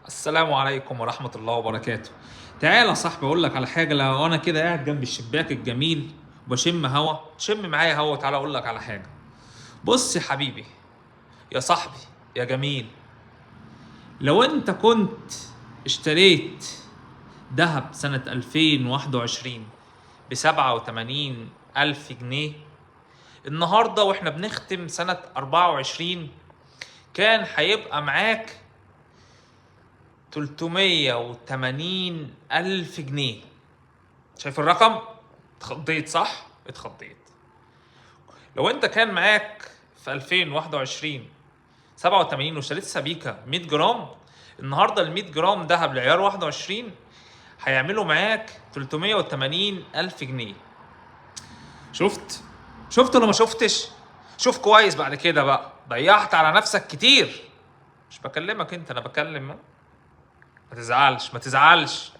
السلام عليكم ورحمة الله وبركاته. تعالى يا صاحبي اقول لك على حاجة. لو انا كده قاعد جنب الشباك الجميل وبشم هوا، تشم معايا هوا، وتعالى اقول لك على حاجة. بص يا حبيبي، يا صاحبي، يا جميل، لو انت كنت اشتريت ذهب سنة 2021 ب87 ألف جنيه، النهاردة واحنا بنختم سنة 24 كان هيبقى معاك 380 ألف جنيه. شايف الرقم؟ اتخضيت صح؟ اتخضيت. لو انت كان معاك في 2021 87 واشتريت سبيكة 100 جرام، النهارده ال 100 جرام دهب لعيار 21 هيعملوا معاك 380 ألف جنيه. شفت؟ شفت ولا ما شفتش؟ شوف كويس بعد كده بقى، ضيعت على نفسك كتير. مش بكلمك انت، انا بكلم. ما تزعلش ما تزعلش.